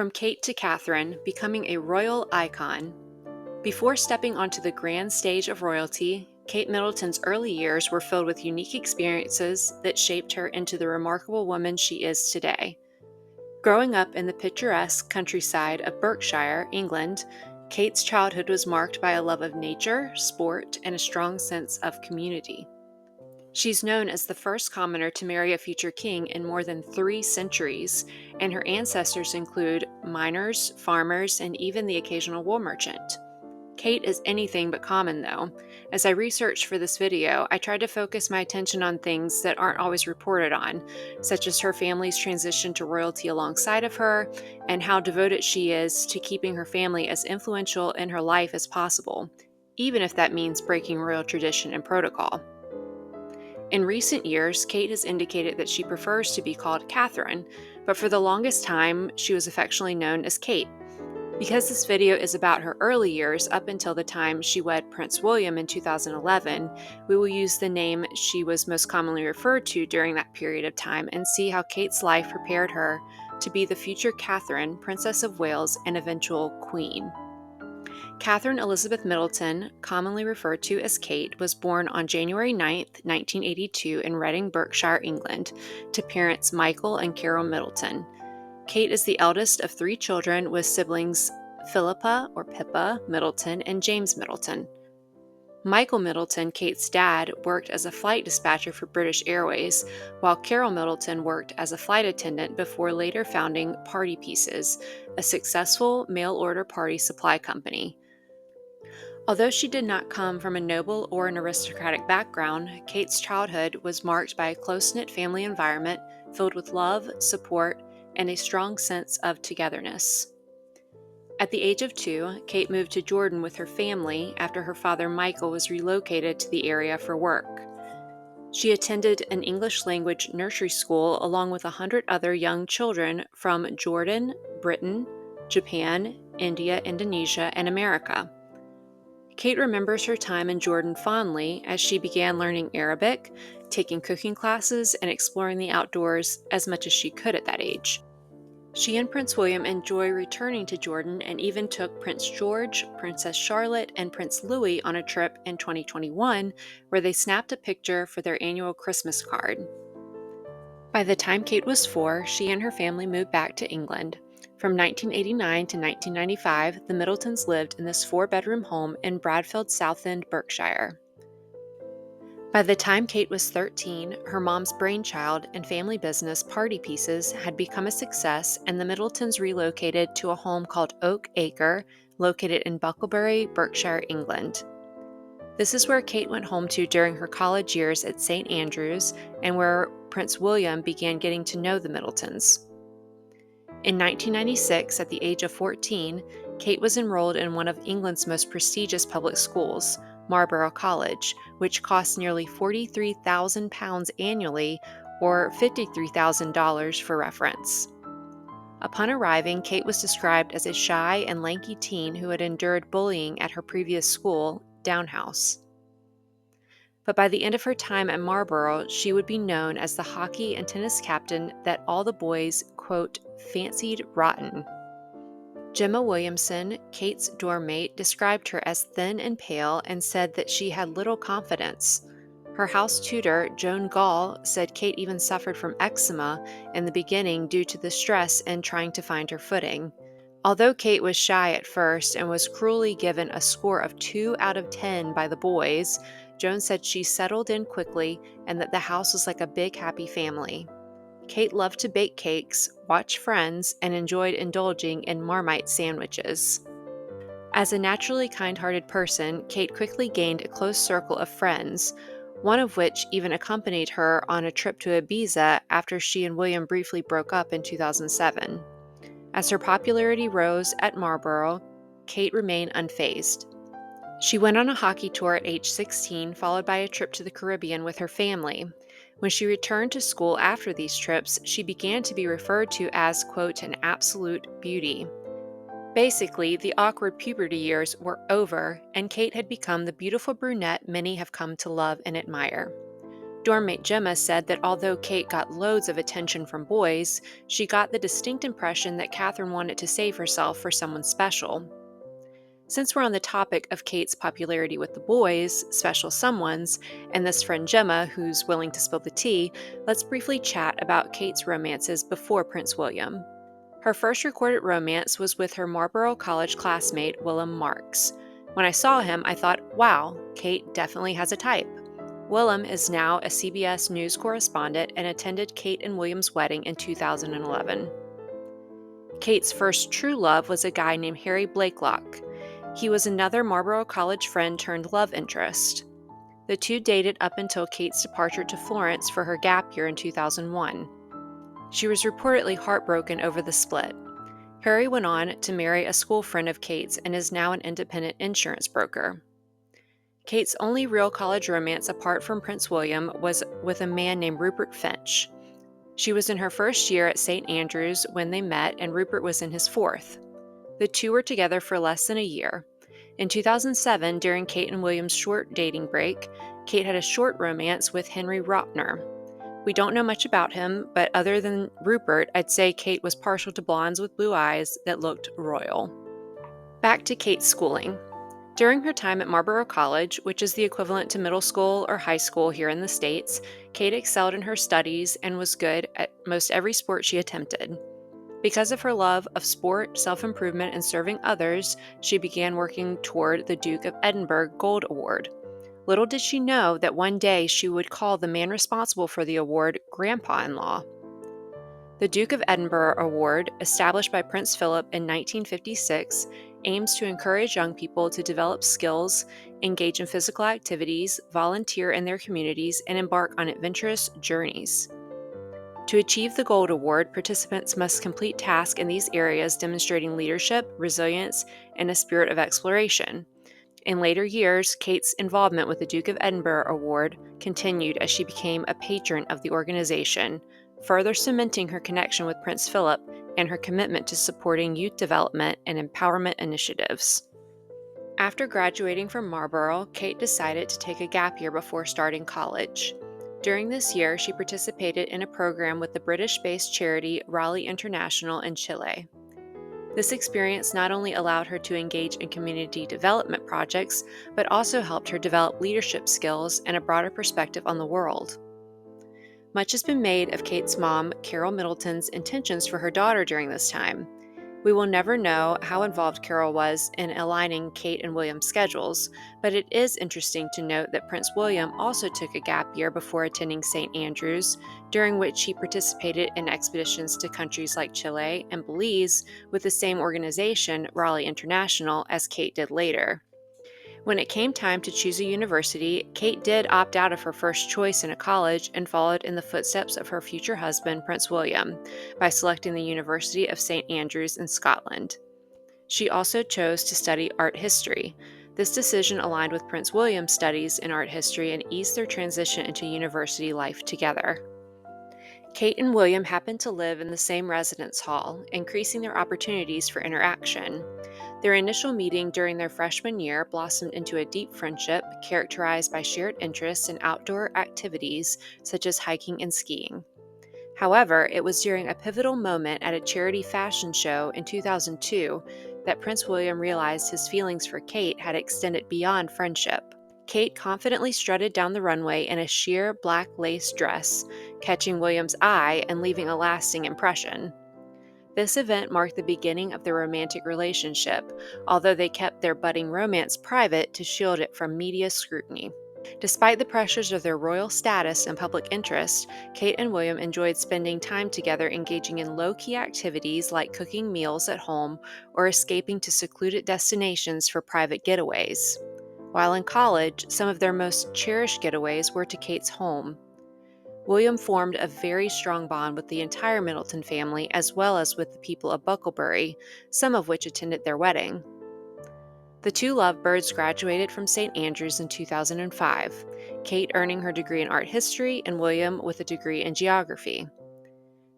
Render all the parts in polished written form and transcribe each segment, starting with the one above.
From Kate to Catherine, becoming a royal icon. Before stepping onto the grand stage of royalty, Kate Middleton's early years were filled with unique experiences that shaped her into the remarkable woman she is today. Growing up in the picturesque countryside of Berkshire, England, Kate's childhood was marked by a love of nature, sport, and a strong sense of community. She's known as the first commoner to marry a future king in more than 3 centuries, and her ancestors include miners, farmers, and even the occasional wool merchant. Kate is anything but common, though. As I researched for this video, I tried to focus my attention on things that aren't always reported on, such as her family's transition to royalty alongside of her, and how devoted she is to keeping her family as influential in her life as possible, even if that means breaking royal tradition and protocol. In recent years, Kate has indicated that she prefers to be called Catherine, but for the longest time, she was affectionately known as Kate. Because this video is about her early years up until the time she wed Prince William in 2011, we will use the name she was most commonly referred to during that period of time and see how Kate's life prepared her to be the future Catherine, Princess of Wales, and eventual Queen. Catherine Elizabeth Middleton, commonly referred to as Kate, was born on January 9, 1982 in Reading, Berkshire, England, to parents Michael and Carol Middleton. Kate is the eldest of 3 children with siblings Philippa or Pippa Middleton and James Middleton. Michael Middleton, Kate's dad, worked as a flight dispatcher for British Airways, while Carol Middleton worked as a flight attendant before later founding Party Pieces, a successful mail-order party supply company. Although she did not come from a noble or an aristocratic background, Kate's childhood was marked by a close-knit family environment filled with love, support, and a strong sense of togetherness. At the age of 2, Kate moved to Jordan with her family after her father Michael was relocated to the area for work. She attended an English language nursery school along with 100 other young children from Jordan, Britain, Japan, India, Indonesia, and America. Kate remembers her time in Jordan fondly as she began learning Arabic, taking cooking classes, and exploring the outdoors as much as she could at that age. She and Prince William enjoy returning to Jordan and even took Prince George, Princess Charlotte, and Prince Louis on a trip in 2021 where they snapped a picture for their annual Christmas card. By the time Kate was 4, she and her family moved back to England. From 1989 to 1995, the Middletons lived in this 4-bedroom home in Bradfield, Southend, Berkshire. By the time Kate was 13, her mom's brainchild and family business, Party Pieces, had become a success, and the Middletons relocated to a home called Oak Acre, located in Bucklebury, Berkshire, England. This is where Kate went home to during her college years at St. Andrews, and where Prince William began getting to know the Middletons. In 1996, at the age of 14, Kate was enrolled in one of England's most prestigious public schools, Marboro College, which costs nearly £43,000 annually, or $53,000 for reference. Upon arriving, Kate was described as a shy and lanky teen who had endured bullying at her previous school, Downhouse. But by the end of her time at Marboro, she would be known as the hockey and tennis captain that all the boys, quote, fancied rotten. Gemma Williamson, Kate's dorm mate, described her as thin and pale and said that she had little confidence. Her house tutor, Joan Gall, said Kate even suffered from eczema in the beginning due to the stress in trying to find her footing. Although Kate was shy at first and was cruelly given a score of 2 out of 10 by the boys, Joan said she settled in quickly and that the house was like a big happy family. Kate loved to bake cakes, watch Friends, and enjoyed indulging in Marmite sandwiches. As a naturally kind-hearted person, Kate quickly gained a close circle of friends, one of which even accompanied her on a trip to Ibiza after she and William briefly broke up in 2007. As her popularity rose at Marboro, Kate remained unfazed. She went on a hockey tour at age 16, followed by a trip to the Caribbean with her family. When she returned to school after these trips, she began to be referred to as, quote, an absolute beauty. Basically, the awkward puberty years were over, and Kate had become the beautiful brunette many have come to love and admire. Dormmate Gemma said that although Kate got loads of attention from boys, she got the distinct impression that Catherine wanted to save herself for someone special. Since we're on the topic of Kate's popularity with the boys, special someones, and this friend Gemma who's willing to spill the tea, let's briefly chat about Kate's romances before Prince William. Her first recorded romance was with her Marboro College classmate, Willem Marks. When I saw him, I thought, wow, Kate definitely has a type. Willem is now a CBS News correspondent and attended Kate and William's wedding in 2011. Kate's first true love was a guy named Harry Blakelock. He was another Marboro College friend turned love interest. The two dated up until Kate's departure to Florence for her gap year in 2001. She was reportedly heartbroken over the split. Harry went on to marry a school friend of Kate's and is now an independent insurance broker. Kate's only real college romance apart from Prince William was with a man named Rupert Finch. She was in her first year at St. Andrews when they met, and Rupert was in his fourth. The two were together for less than a year. In 2007, during Kate and William's short dating break, Kate had a short romance with Henry Ropner. We don't know much about him, but other than Rupert, I'd say Kate was partial to blondes with blue eyes that looked royal. Back to Kate's schooling. During her time at Marboro College, which is the equivalent to middle school or high school here in the States, Kate excelled in her studies and was good at most every sport she attempted. Because of her love of sport, self-improvement, and serving others, she began working toward the Duke of Edinburgh Gold Award. Little did she know that one day she would call the man responsible for the award grandpa-in-law. The Duke of Edinburgh Award, established by Prince Philip in 1956, aims to encourage young people to develop skills, engage in physical activities, volunteer in their communities, and embark on adventurous journeys. To achieve the Gold Award, participants must complete tasks in these areas demonstrating leadership, resilience, and a spirit of exploration. In later years, Kate's involvement with the Duke of Edinburgh Award continued as she became a patron of the organization, further cementing her connection with Prince Philip and her commitment to supporting youth development and empowerment initiatives. After graduating from Marboro, Kate decided to take a gap year before starting college. During this year, she participated in a program with the British-based charity Raleigh International in Chile. This experience not only allowed her to engage in community development projects, but also helped her develop leadership skills and a broader perspective on the world. Much has been made of Kate's mom, Carol Middleton's intentions for her daughter during this time. We will never know how involved Carol was in aligning Kate and William's schedules, but it is interesting to note that Prince William also took a gap year before attending St. Andrews, during which he participated in expeditions to countries like Chile and Belize with the same organization, Raleigh International, as Kate did later. When it came time to choose a university, Kate did opt out of her first choice in a college and followed in the footsteps of her future husband, Prince William, by selecting the University of St. Andrews in Scotland. She also chose to study art history. This decision aligned with Prince William's studies in art history and eased their transition into university life together. Kate and William happened to live in the same residence hall, increasing their opportunities for interaction. Their initial meeting during their freshman year blossomed into a deep friendship characterized by shared interests in outdoor activities such as hiking and skiing. However, it was during a pivotal moment at a charity fashion show in 2002 that Prince William realized his feelings for Kate had extended beyond friendship. Kate confidently strutted down the runway in a sheer black lace dress, catching William's eye and leaving a lasting impression. This event marked the beginning of their romantic relationship, although they kept their budding romance private to shield it from media scrutiny. Despite the pressures of their royal status and public interest, Kate and William enjoyed spending time together engaging in low-key activities like cooking meals at home or escaping to secluded destinations for private getaways. While in college, some of their most cherished getaways were to Kate's home. William formed a very strong bond with the entire Middleton family as well as with the people of Bucklebury, some of which attended their wedding. The two lovebirds graduated from St. Andrews in 2005, Kate earning her degree in art history and William with a degree in geography.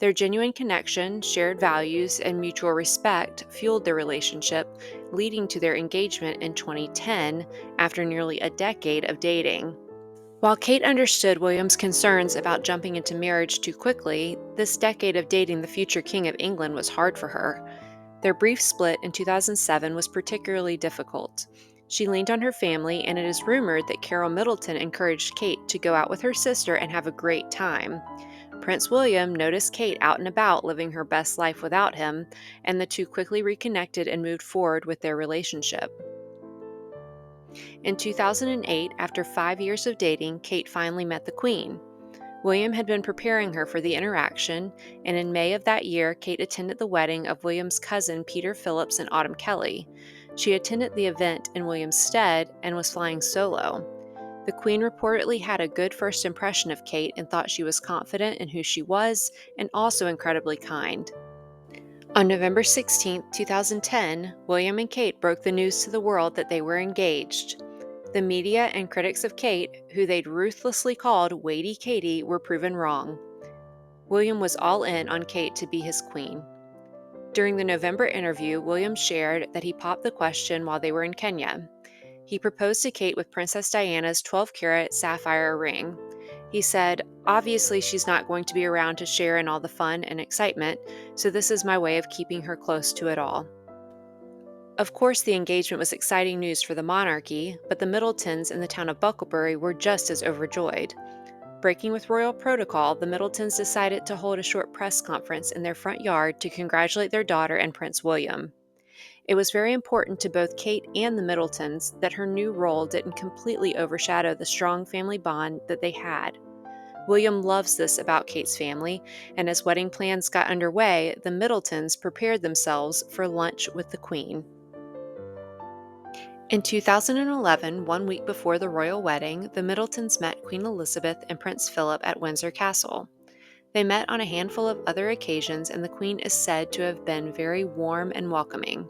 Their genuine connection, shared values, and mutual respect fueled their relationship, leading to their engagement in 2010 after nearly a decade of dating. While Kate understood William's concerns about jumping into marriage too quickly, this decade of dating the future King of England was hard for her. Their brief split in 2007 was particularly difficult. She leaned on her family, and it is rumored that Carol Middleton encouraged Kate to go out with her sister and have a great time. Prince William noticed Kate out and about living her best life without him, and the two quickly reconnected and moved forward with their relationship. In 2008, after 5 years of dating, Kate finally met the Queen. William had been preparing her for the interaction, and in May of that year, Kate attended the wedding of William's cousin Peter Phillips and Autumn Kelly. She attended the event in William's stead and was flying solo. The Queen reportedly had a good first impression of Kate and thought she was confident in who she was and also incredibly kind. On November 16, 2010, William and Kate broke the news to the world that they were engaged. The media and critics of Kate, who they'd ruthlessly called Weighty Katie, were proven wrong. William was all in on Kate to be his queen. During the November interview, William shared that he popped the question while they were in Kenya. He proposed to Kate with Princess Diana's 12-carat sapphire ring. He said, "Obviously, she's not going to be around to share in all the fun and excitement, so this is my way of keeping her close to it all." Of course, the engagement was exciting news for the monarchy, but the Middletons in the town of Bucklebury were just as overjoyed. Breaking with royal protocol, the Middletons decided to hold a short press conference in their front yard to congratulate their daughter and Prince William. It was very important to both Kate and the Middletons that her new role didn't completely overshadow the strong family bond that they had. William loves this about Kate's family, and as wedding plans got underway, the Middletons prepared themselves for lunch with the Queen. In 2011, 1 week before the royal wedding, the Middletons met Queen Elizabeth and Prince Philip at Windsor Castle. They met on a handful of other occasions, and the Queen is said to have been very warm and welcoming.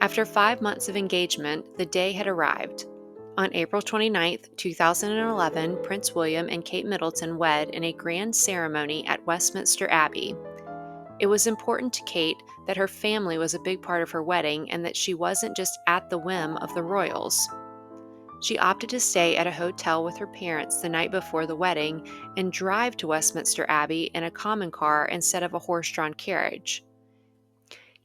After 5 months of engagement, the day had arrived. On April 29, 2011, Prince William and Kate Middleton wed in a grand ceremony at Westminster Abbey. It was important to Kate that her family was a big part of her wedding and that she wasn't just at the whim of the royals. She opted to stay at a hotel with her parents the night before the wedding and drive to Westminster Abbey in a common car instead of a horse-drawn carriage.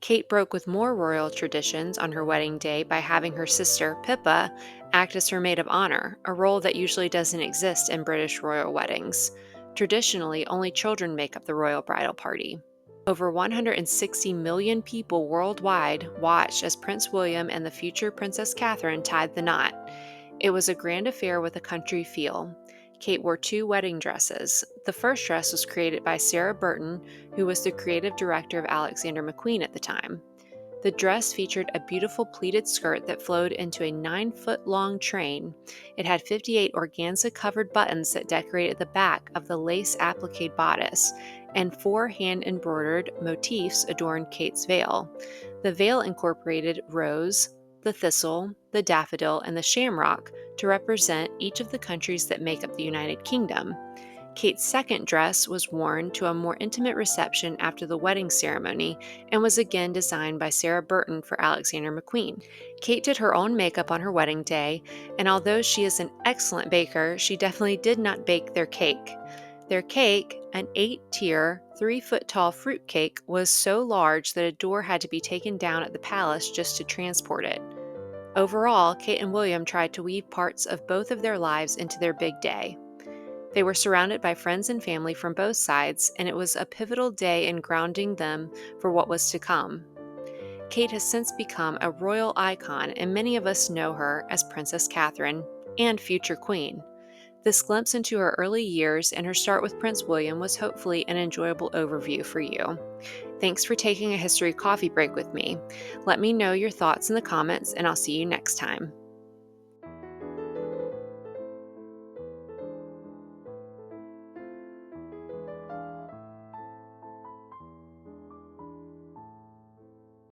Kate broke with more royal traditions on her wedding day by having her sister, Pippa, act as her maid of honor, a role that usually doesn't exist in British royal weddings. Traditionally, only children make up the royal bridal party. Over 160 million people worldwide watched as Prince William and the future Princess Catherine tied the knot. It was a grand affair with a country feel. Kate wore 2 wedding dresses. The first dress was created by Sarah Burton, who was the creative director of Alexander McQueen at the time. The dress featured a beautiful pleated skirt that flowed into a 9-foot-long train. It had 58 organza-covered buttons that decorated the back of the lace-appliqué bodice, and 4 hand-embroidered motifs adorned Kate's veil. The veil incorporated rose, the thistle, the daffodil, and the shamrock to represent each of the countries that make up the United Kingdom. Kate's second dress was worn to a more intimate reception after the wedding ceremony and was again designed by Sarah Burton for Alexander McQueen. Kate did her own makeup on her wedding day, and although she is an excellent baker, she definitely did not bake their cake. Their cake, an 8-tier, 3-foot-tall fruit cake, was so large that a door had to be taken down at the palace just to transport it. Overall, Kate and William tried to weave parts of both of their lives into their big day. They were surrounded by friends and family from both sides, and it was a pivotal day in grounding them for what was to come. Kate has since become a royal icon, and many of us know her as Princess Catherine and future Queen. This glimpse into her early years and her start with Prince William was hopefully an enjoyable overview for you. Thanks for taking a history coffee break with me. Let me know your thoughts in the comments, and I'll see you next time.